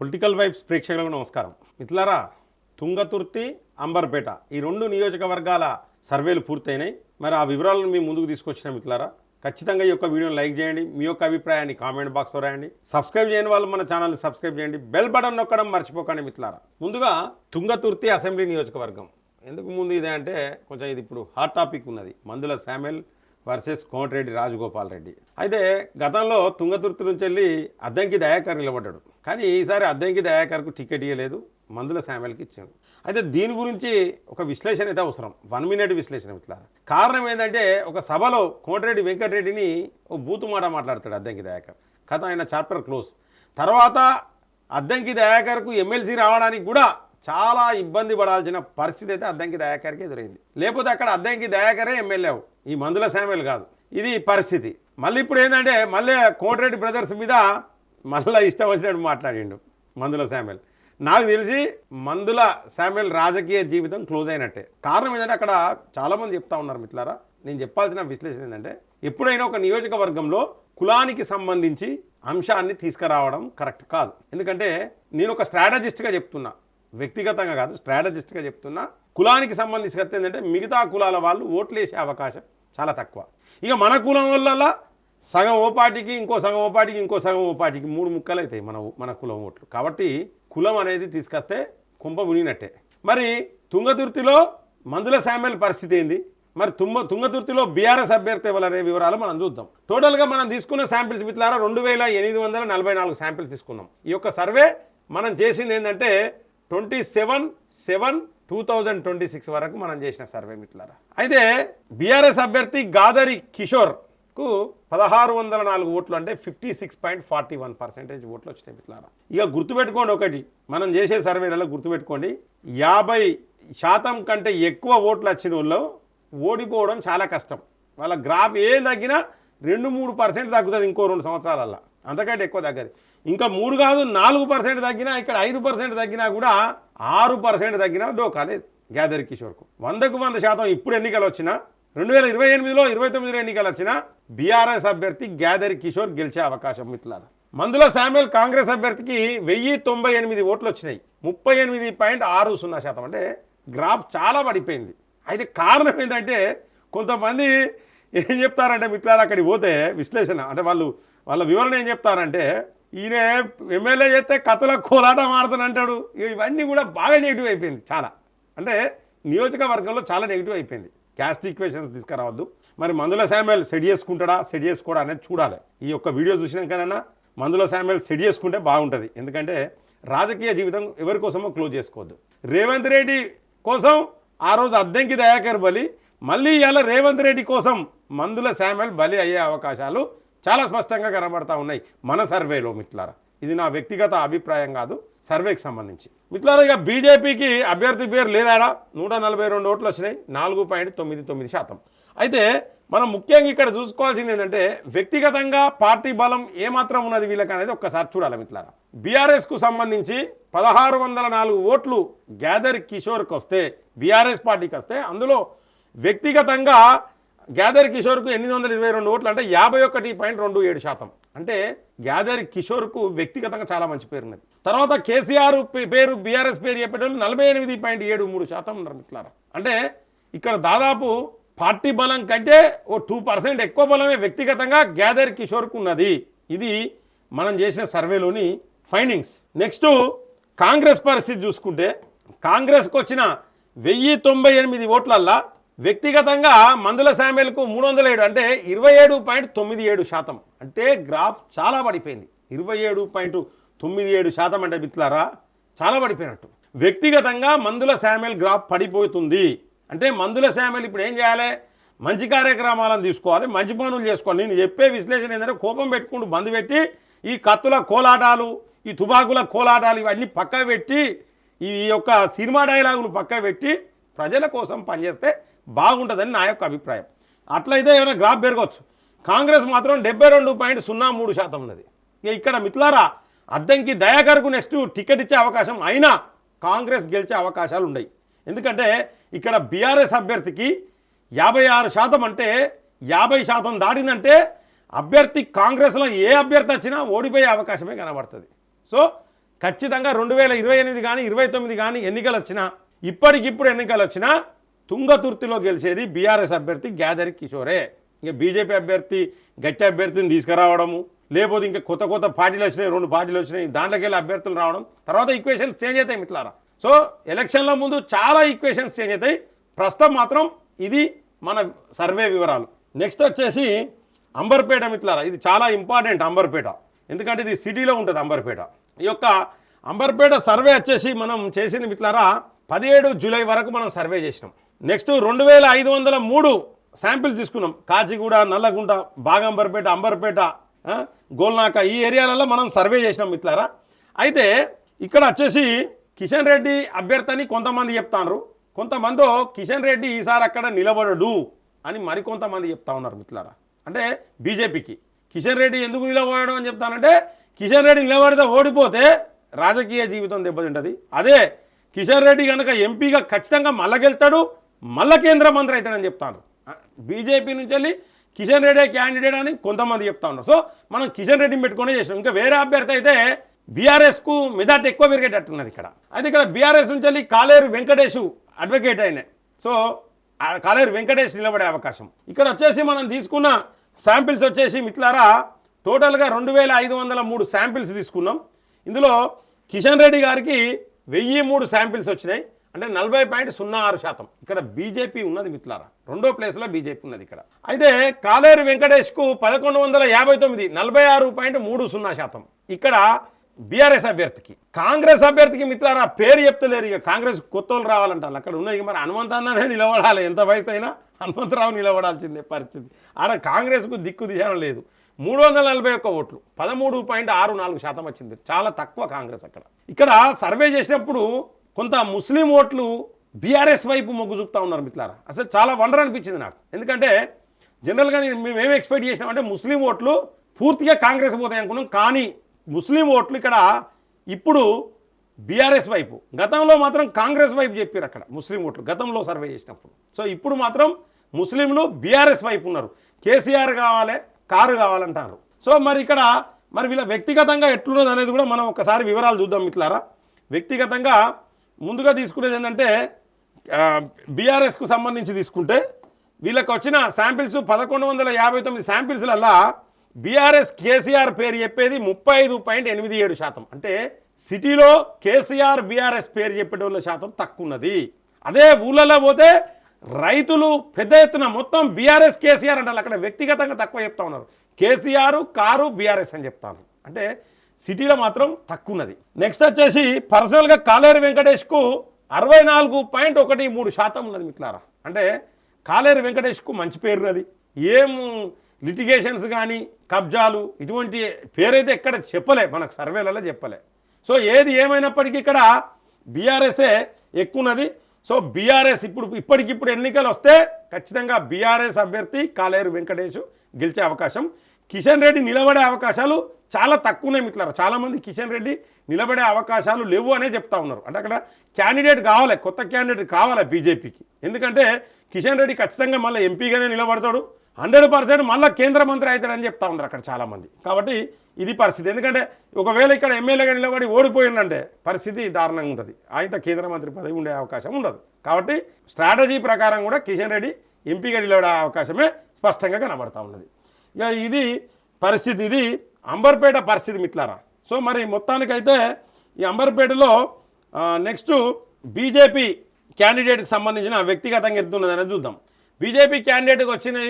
Political vibes ప్రేక్షకులకు నమస్కారం. మిత్రులారా, తుంగతుర్తి, అంబర్పేట ఈ రెండు నియోజకవర్గాల సర్వేలు పూర్తయినాయి. మరి ఆ వివరాలను మీ ముందుకు తీసుకొచ్చిన మిత్రులారా, ఖచ్చితంగా ఈ యొక్క వీడియోని లైక్ చేయండి. మీ యొక్క అభిప్రాయాన్ని కామెంట్ బాక్స్లో రాయండి. సబ్స్క్రైబ్ చేయని వాళ్ళు మన ఛానల్ని సబ్స్క్రైబ్ చేయండి. బెల్ బటన్ నొక్కడం మర్చిపోకండి మిత్రులారా. ముందుగా తుంగతుర్తి అసెంబ్లీ నియోజకవర్గం ఎందుకు ముందు ఇదే అంటే కొంచెం ఇది ఇప్పుడు హాట్ టాపిక్ ఉన్నది. మందుల శామ్యూల్ వర్సెస్ కోమటిరెడ్డి రాజగోపాల్ రెడ్డి. అయితే గతంలో తుంగతుర్తి నుంచి వెళ్ళి అద్దంకి దయాకర్ నిలబడ్డాడు. కానీ ఈసారి అద్దంకి దయాకర్కు టికెట్ ఇవ్వలేదు, మందుల శామ్యూల్కి ఇచ్చాడు. అయితే దీని గురించి ఒక విశ్లేషణ అయితే అవసరం, 1 మినిట్ విశ్లేషణ మిత్రులారా. కారణం ఏంటంటే ఒక సభలో కోమటిరెడ్డి వెంకటరెడ్డిని ఓ బూతు మాట మాట్లాడతాడు అద్దంకి దయాకర్. కథ ఆయన చాప్టర్ క్లోజ్. తర్వాత అద్దంకి దయాకర్కు ఎమ్మెల్సీ రావడానికి కూడా చాలా ఇబ్బంది పడాల్సిన పరిస్థితి అయితే అద్దంకి దయాకర్కి ఎదురైంది. లేకపోతే అక్కడ అద్దంకి దయాకరే ఎమ్మెల్యే, ఈ మందుల శామ్యూల్ కాదు. ఇది పరిస్థితి. మళ్ళీ ఇప్పుడు ఏంటంటే మళ్ళీ కోమటిరెడ్డి బ్రదర్స్ మీద మళ్ళీ ఇష్టం వచ్చినట్టు మాట్లాడిండు మందుల శామ్యూల్. నాకు తెలిసి మందుల శామ్యూల్ రాజకీయ జీవితం క్లోజ్ అయినట్టే. కారణం ఏంటంటే అక్కడ చాలామంది చెప్తా ఉన్నారు మిత్రులారా. నేను చెప్పాల్సిన విశ్లేషణ ఏంటంటే ఎప్పుడైనా ఒక నియోజకవర్గంలో కులానికి సంబంధించి అంశాన్ని తీసుకురావడం కరెక్ట్ కాదు. ఎందుకంటే నేను ఒక స్ట్రాటజిస్ట్గా చెప్తున్నా, వ్యక్తిగతంగా కాదు, స్ట్రాటజిస్ట్గా చెప్తున్నా. కులానికి సంబంధించి ఏంటంటే మిగతా కులాల వాళ్ళు ఓట్లు వేసే అవకాశం చాలా తక్కువ. ఇక మన కులం వల్ల సగం ఓ పార్టీకి, ఇంకో సగం ఓ పార్టీకి, ఇంకో సగం ఓ పార్టీకి 3 ముక్కలు అవుతాయి మన కులం ఓట్లు. కాబట్టి కులం అనేది తీసుకొస్తే కుంప మునిగినట్టే. మరి తుంగతుర్తిలో మందుల శామ్యూల్ పరిస్థితి ఏంది? మరి తుంగతుర్తిలో బీఆర్ఎస్ అభ్యర్థి ఎవరనే వివరాలు మనం చూద్దాం. టోటల్గా మనం తీసుకున్న శాంపిల్స్ మిత్రులారా 2844 శాంపిల్స్ తీసుకున్నాం. ఈ యొక్క సర్వే మనం చేసింది ఏంటంటే 27/7/2026 వరకు మనం చేసిన సర్వే మిత్రులారా. అయితే బీఆర్ఎస్ అభ్యర్థి గాదరి కిషోర్కు 1604 ఓట్లు, అంటే 56.41% ఓట్లు వచ్చినాయి మిత్రులారా. ఇక గుర్తుపెట్టుకోండి, ఒకటి మనం చేసే సర్వేలలో గుర్తుపెట్టుకోండి, 50% కంటే ఎక్కువ ఓట్లు వచ్చిన వాళ్ళు ఓడిపోవడం చాలా కష్టం. వాళ్ళ గ్రాఫ్ ఏం తగ్గినా 2-3% తగ్గుతుంది ఇంకో 2 సంవత్సరాలల్లో, అంతకంటే ఎక్కువ తగ్గదు. ఇంకా 3 కాదు 4% తగ్గినా, ఇక్కడ 5% తగ్గినా కూడా 6% తగ్గినా డోకా లేదు గాదరి కిషోర్కు. 100కు 100% ఇప్పుడు ఎన్నికలు వచ్చినా 2028లో 29లో ఎన్నికలు వచ్చినా బీఆర్ఎస్ అభ్యర్థి గాదరి కిషోర్ గెలిచే అవకాశం మిత్రులారా. మందుల శామ్యూల్ కాంగ్రెస్ అభ్యర్థికి 1098 ఓట్లు వచ్చినాయి, 38.60%. అంటే గ్రాఫ్ చాలా పడిపోయింది. అయితే కారణం ఏంటంటే కొంతమంది ఏం చెప్తారంటే మిత్రులారా, అక్కడికి పోతే విశ్లేషణ అంటే వాళ్ళ వివరణ ఏం చెప్తారంటే, ఈయన ఎమ్మెల్యే చేస్తే కథల కోలాట మారుతానంటాడు. ఇవన్నీ కూడా బాగా నెగిటివ్ అయిపోయింది చాలా. అంటే నియోజకవర్గంలో చాలా నెగిటివ్ అయిపోయింది. క్యాస్ట్ ఈక్వేషన్స్ తీసుకురావద్దు. మరి మందుల శామ్యూల్ సెట్ చేసుకుంటాడా, సెట్ చేసుకోడా అనేది చూడాలి. ఈ యొక్క వీడియో చూసినాకైనా మందుల శామ్యూల్ సెట్ చేసుకుంటే బాగుంటుంది. ఎందుకంటే రాజకీయ జీవితం ఎవరి కోసమో క్లోజ్ చేసుకోవద్దు. రేవంత్ రెడ్డి కోసం ఆ రోజు అద్దంకి దయాకర్ బలి, మళ్ళీ ఇలా రేవంత్ రెడ్డి కోసం మందుల శామ్యూల్ బలి అయ్యే అవకాశాలు చాలా స్పష్టంగా కనబడతా ఉన్నాయి మన సర్వేలో మిత్రులారా. ఇది నా వ్యక్తిగత అభిప్రాయం కాదు, సర్వేకి సంబంధించి. మిత్రులారా, ఇక బీజేపీకి అభ్యర్థి పేరు లేదాడా, 142 ఓట్లు వచ్చినాయి, 4.99%. అయితే మనం ముఖ్యంగా ఇక్కడ చూసుకోవాల్సింది ఏంటంటే వ్యక్తిగతంగా పార్టీ బలం ఏమాత్రం ఉన్నది వీళ్ళకి అనేది ఒక్కసారి చూడాలి మిత్రులారా. బీఆర్ఎస్కు సంబంధించి 1604 ఓట్లు గాదరి కిషోర్కి వస్తే, బీఆర్ఎస్ పార్టీకి వస్తే, అందులో వ్యక్తిగతంగా గాదరి కిషోర్కు 822 ఓట్లు, అంటే 51.27%. అంటే గాదరి కిషోర్కు వ్యక్తిగతంగా చాలా మంచి పేరు ఉన్నది. తర్వాత కేసీఆర్ పేరు, బీఆర్ఎస్ పేరు చెప్పేటోళ్ళు 48.73% ఉన్నారు మిత్రులారా. అంటే ఇక్కడ దాదాపు పార్టీ బలం కంటే ఓ 2% ఎక్కువ బలమే వ్యక్తిగతంగా గాదరి కిషోర్కు ఉన్నది. ఇది మనం చేసిన సర్వేలోని ఫైండింగ్స్. నెక్స్ట్ కాంగ్రెస్ పరిస్థితి చూసుకుంటే, కాంగ్రెస్కి వచ్చిన 1098 ఓట్లల్లా వ్యక్తిగతంగా మందుల శామ్యూల్కు 307, అంటే 27.97%. అంటే గ్రాఫ్ చాలా పడిపోయింది. 27.97% అంటే మిత్రులారా చాలా పడిపోయినట్టు. వ్యక్తిగతంగా మందుల శామ్యూల్ గ్రాఫ్ పడిపోతుంది. అంటే మందుల శామ్యూల్ ఇప్పుడు ఏం చేయాలి, మంచి కార్యక్రమాలను తీసుకోవాలి, మంచి పనులు చేసుకోవాలి. నేను చెప్పే విశ్లేషణ ఏంటంటే కోపం పెట్టుకుంటూ బంద్ పెట్టి ఈ కత్తుల కోలాటాలు, ఈ తుపాకుల కోలాటాలు ఇవన్నీ పక్క పెట్టి, ఈ యొక్క సినిమా డైలాగులు పక్క పెట్టి ప్రజల కోసం పనిచేస్తే బాగుంటుందని నా యొక్క అభిప్రాయం. అట్లయితే ఏమైనా గ్రాఫ్ పెరగవచ్చు. కాంగ్రెస్ మాత్రం 72.03% ఉన్నది. ఇక్కడ మిత్రులారా అద్దంకి దయాకర్కు నెక్స్ట్ టికెట్ ఇచ్చే అవకాశం అయినా కాంగ్రెస్ గెలిచే అవకాశాలు ఉన్నాయి. ఎందుకంటే ఇక్కడ బీఆర్ఎస్ అభ్యర్థికి 56%, అంటే 50% దాటిందంటే అభ్యర్థి కాంగ్రెస్లో ఏ అభ్యర్థి వచ్చినా ఓడిపోయే అవకాశమే కనబడుతుంది. సో ఖచ్చితంగా 2028 కానీ 29 కానీ ఎన్నికలు వచ్చినా ఇప్పటికిప్పుడు ఎన్నికలు వచ్చినా తుంగతుర్తిలో గెలిచేది బీఆర్ఎస్ అభ్యర్థి గ్యాదరి కిషోరే. ఇంకా బీజేపీ అభ్యర్థి గట్టి అభ్యర్థిని తీసుకురావడము, లేకపోతే ఇంకా కొత్త కొత్త పార్టీలు వచ్చినాయి, 2 పార్టీలు వచ్చినాయి, దాంట్లోకి వెళ్ళి అభ్యర్థులు రావడం, తర్వాత ఈక్వేషన్స్ చేంజ్ అవుతాయి మిత్రులారా. సో ఎలక్షన్ల ముందు చాలా ఈక్వేషన్స్ చేంజ్ అవుతాయి. ప్రస్తుతం మాత్రం ఇది మన సర్వే వివరాలు. నెక్స్ట్ వచ్చేసి అంబర్పేట మిత్రులారా. ఇది చాలా ఇంపార్టెంట్ అంబర్పేట, ఎందుకంటే ఇది సిటీలో ఉంటుంది అంబర్పేట. ఈ యొక్క అంబర్పేట సర్వే వచ్చేసి మనం చేసింది మిత్రులారా 17 జూలై వరకు మనం సర్వే చేసినాం. నెక్స్ట్ 2503 శాంపిల్స్ తీసుకున్నాం. కాచిగూడ, నల్లగుంట, బాగంబర్పేట, అంబర్పేట, గోల్నాక ఈ ఏరియాలలో మనం సర్వే చేసినాం మిత్రులారా. అయితే ఇక్కడ వచ్చేసి కిషన్ రెడ్డి అభ్యర్థిని కొంతమంది చెప్తారు, కొంతమంది కిషన్ రెడ్డి ఈసారి అక్కడ నిలబడడు అని మరికొంతమంది చెప్తా ఉన్నారు మిత్రులారా. అంటే బీజేపీకి కిషన్ రెడ్డి ఎందుకు నిలబడడం అని చెప్తానంటే, కిషన్ రెడ్డి నిలబడితే ఓడిపోతే రాజకీయ జీవితం దెబ్బతింటుంది. అదే కిషన్ రెడ్డి కనుక ఎంపీగా ఖచ్చితంగా మళ్ళా గెలుతాడు, మళ్ళా కేంద్ర మంత్రి అవుతాడని చెప్తాను. బీజేపీ నుంచి వెళ్ళి కిషన్ రెడ్డి క్యాండిడేట్ అని కొంతమంది చెప్తా ఉన్నారు. సో మనం కిషన్ రెడ్డిని పెట్టుకునే చేసినాం. ఇంకా వేరే అభ్యర్థి అయితే బీఆర్ఎస్కు మెజార్టీ ఎక్కువ పెరిగేటట్టున్నది ఇక్కడ. అయితే ఇక్కడ బీఆర్ఎస్ నుంచి వెళ్ళి కాలేరు వెంకటేష్ అడ్వకేట్ అయినా, సో కాలేరు వెంకటేష్ నిలబడే అవకాశం. ఇక్కడ వచ్చేసి మనం తీసుకున్న శాంపిల్స్ వచ్చేసి మిత్రులారా టోటల్గా 2503 శాంపిల్స్ తీసుకున్నాం. ఇందులో కిషన్ రెడ్డి గారికి 1003 శాంపిల్స్ వచ్చినాయి, అంటే 40.06%. ఇక్కడ బీజేపీ ఉన్నది మిత్రులారా, 2వ ప్లేస్లో బీజేపీ ఉన్నది ఇక్కడ. అయితే కాలేరు వెంకటేష్కు 1159, 46.30%. ఇక్కడ బీఆర్ఎస్ అభ్యర్థికి. కాంగ్రెస్ అభ్యర్థికి మిత్రులారా పేరు చెప్తలేరు, ఇక కాంగ్రెస్ కొత్తోళ్ళు రావాలంటారు. అక్కడ ఉన్నాయి మరి హనుమంతన్ననే నిలబడాలి, ఎంత వయసు అయినా హనుమంతరావు నిలబడాల్సిందే పరిస్థితి. ఆడ కాంగ్రెస్కు దిక్కు దిశ లేదు. 341 ఓట్లు, 13.64% వచ్చింది, చాలా తక్కువ కాంగ్రెస్ అక్కడ. ఇక్కడ సర్వే చేసినప్పుడు కొంత ముస్లిం ఓట్లు బీఆర్ఎస్ వైపు మొగ్గు చూపుతా ఉన్నారు మిత్రులారా. అసలు చాలా వండర్ అనిపించింది నాకు, ఎందుకంటే జనరల్గా మేము ఏమి ఎక్స్పెక్ట్ చేసినామంటే ముస్లిం ఓట్లు పూర్తిగా కాంగ్రెస్ పోతాయి అనుకున్నాం, కానీ ముస్లిం ఓట్లు ఇక్కడ ఇప్పుడు బీఆర్ఎస్ వైపు, గతంలో మాత్రం కాంగ్రెస్ వైపు చెప్పారు అక్కడ ముస్లిం ఓట్లు గతంలో సర్వే చేసినప్పుడు. సో ఇప్పుడు మాత్రం ముస్లింలు బీఆర్ఎస్ వైపు ఉన్నారు, కేసీఆర్ కావాలి, కారు కావాలంటారు. సో మరి ఇక్కడ మరి వీళ్ళ వ్యక్తిగతంగా ఎట్లున్నది అనేది కూడా మనం ఒకసారి వివరాలు చూద్దాం మిత్రులారా. వ్యక్తిగతంగా ముందుగా తీసుకునేది ఏంటంటే బీఆర్ఎస్కు సంబంధించి తీసుకుంటే వీళ్ళకి వచ్చిన శాంపిల్స్ 1159 శాంపిల్స్లల్లా బీఆర్ఎస్ కేసీఆర్ పేరు చెప్పేది 35.87%. అంటే సిటీలో కేసీఆర్ బీఆర్ఎస్ పేరు చెప్పేటోళ్ళ శాతం తక్కువ ఉన్నది. అదే ఊళ్ళలో పోతే రైతులు పెద్ద ఎత్తున మొత్తం బీఆర్ఎస్ కేసీఆర్ అంటారు, అక్కడ వ్యక్తిగతంగా తక్కువ చెప్తా ఉన్నారు. కేసీఆర్, కారు, బీఆర్ఎస్ అని చెప్తాను, అంటే సిటీలో మాత్రం తక్కువ ఉన్నది. నెక్స్ట్ వచ్చేసి పర్సనల్గా కాలేరు వెంకటేష్కు 64.13% ఉన్నది మిత్రులారా. అంటే కాలేరు వెంకటేష్కు మంచి పేరు ఉన్నది, ఏం లిటిగేషన్స్ కానీ కబ్జాలు ఇటువంటి పేరైతే ఎక్కడ చెప్పలే, మనకు సర్వేలలో చెప్పలే. సో ఏది ఏమైనప్పటికీ ఇక్కడ బీఆర్ఎస్ఏ ఎక్కువ ఉన్నది. సో బీఆర్ఎస్ ఇప్పటికిప్పుడు ఎన్నికలు వస్తే ఖచ్చితంగా బీఆర్ఎస్ అభ్యర్థి కాలేరు వెంకటేష్ గెలిచే అవకాశం. కిషన్ రెడ్డి నిలబడే అవకాశాలు చాలా తక్కువనే మిత్రులారా. చాలామంది కిషన్ రెడ్డి నిలబడే అవకాశాలు లేవు అనే చెప్తా ఉన్నారు. అంటే అక్కడ క్యాండిడేట్ కావాలి, కొత్త క్యాండిడేట్ కావాలి బీజేపీకి, ఎందుకంటే కిషన్ రెడ్డి ఖచ్చితంగా మళ్ళీ ఎంపీగానే నిలబడతాడు, 100% మళ్ళీ కేంద్ర మంత్రి అవుతాడని చెప్తా ఉన్నారు అక్కడ చాలామంది. కాబట్టి ఇది పరిస్థితి, ఎందుకంటే ఒకవేళ ఇక్కడ ఎమ్మెల్యేగా నిలబడి ఓడిపోయిందంటే పరిస్థితి దారుణంగా ఉంటుంది, ఆయన కేంద్ర మంత్రి పదవి ఉండే అవకాశం ఉండదు. కాబట్టి స్ట్రాటజీ ప్రకారం కూడా కిషన్ రెడ్డి ఎంపీగా నిలబడే అవకాశమే స్పష్టంగా కనబడతా ఉన్నది. ఇక ఇది పరిస్థితి, ఇది అంబర్పేట పరిస్థితి మిత్రులారా. సో మరి మొత్తానికైతే ఈ అంబర్పేటలో నెక్స్ట్ బీజేపీ క్యాండిడేట్కి సంబంధించిన వ్యక్తిగతంగా ఎత్తున్నది అనేది చూద్దాం. బీజేపీ క్యాండిడేట్కి వచ్చినాయి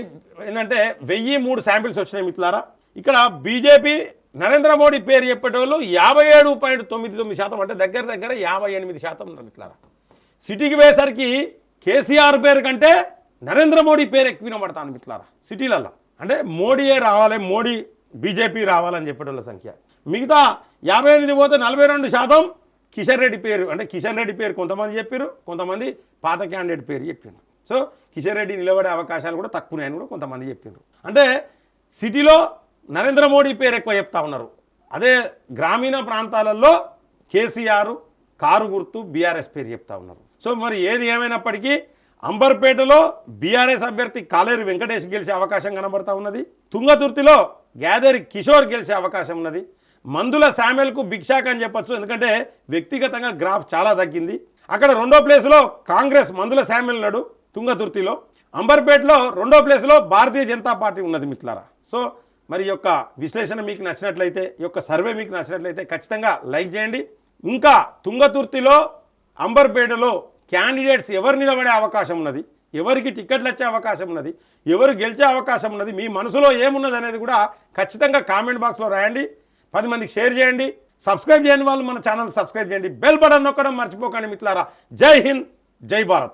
ఏంటంటే 1003 శాంపిల్స్ వచ్చినాయి మిత్రులారా. ఇక్కడ బీజేపీ నరేంద్ర మోడీ పేరు చెప్పేటోళ్ళు 57.99%, అంటే దగ్గర 58% ఉన్నారు మిత్రులారా. సిటీకి పోయేసరికి కేసీఆర్ పేరు కంటే నరేంద్ర మోడీ పేరు ఎక్కువ వినబడతాను మిత్రులారా సిటీలలో. అంటే మోడీయే రావాలి, మోడీ బీజేపీ రావాలని చెప్పేటోళ్ళ సంఖ్య. మిగతా 58 పోతే 42% కిషన్ రెడ్డి పేరు, అంటే కిషన్ రెడ్డి పేరు కొంతమంది చెప్పారు, కొంతమంది పాత క్యాండిడేట్ పేరు చెప్పారు. సో కిషన్ రెడ్డి నిలబడే అవకాశాలు కూడా తక్కువనే కూడా కొంతమంది చెప్పారు. అంటే సిటీలో నరేంద్ర మోడీ పేరు ఎక్కువ చెప్తా ఉన్నారు, అదే గ్రామీణ ప్రాంతాలలో కేసీఆర్, కారు గుర్తు, బీఆర్ఎస్ పేరు చెప్తా ఉన్నారు. సో మరి ఏది ఏమైనప్పటికీ అంబర్పేటలో బీఆర్ఎస్ అభ్యర్థి కాలేరు వెంకటేష్ గెలిచే అవకాశం కనబడతా ఉన్నది. తుంగతుర్తిలో గ్యాదరి కిషోర్ గెలిచే అవకాశం ఉన్నది. మందుల శామ్యుల్కు బిగ్ షాక్ అని చెప్పొచ్చు. ఎందుకంటే వ్యక్తిగతంగా గ్రాఫ్ చాలా తగ్గింది. అక్కడ రెండో ప్లేస్లో కాంగ్రెస్ మందుల శామ్యుల్ ఉన్నాడు తుంగతుర్తిలో. అంబర్పేటలో రెండో ప్లేస్లో భారతీయ జనతా పార్టీ ఉన్నది మిత్రులారా. సో మరి ఈ యొక్క విశ్లేషణ మీకు నచ్చినట్లయితే, ఈ యొక్క సర్వే మీకు నచ్చినట్లయితే ఖచ్చితంగా లైక్ చేయండి. ఇంకా తుంగతుర్తిలో అంబర్పేటలో క్యాండిడేట్స్ ఎవరు నిలబడే అవకాశం ఉన్నది, ఎవరికి టికెట్లు వచ్చే అవకాశం ఉన్నది, ఎవరు గెలిచే అవకాశం ఉన్నది, మీ మనసులో ఏమున్నది అనేది కూడా ఖచ్చితంగా కామెంట్ బాక్స్లో రాయండి. 10 మందికి షేర్ చేయండి. సబ్స్క్రైబ్ చేయని వాళ్ళు మన ఛానల్ సబ్స్క్రైబ్ చేయండి. బెల్ బటన్ నొక్కడం మర్చిపోకండి మిత్రులారా. జై హింద్, జై భారత్.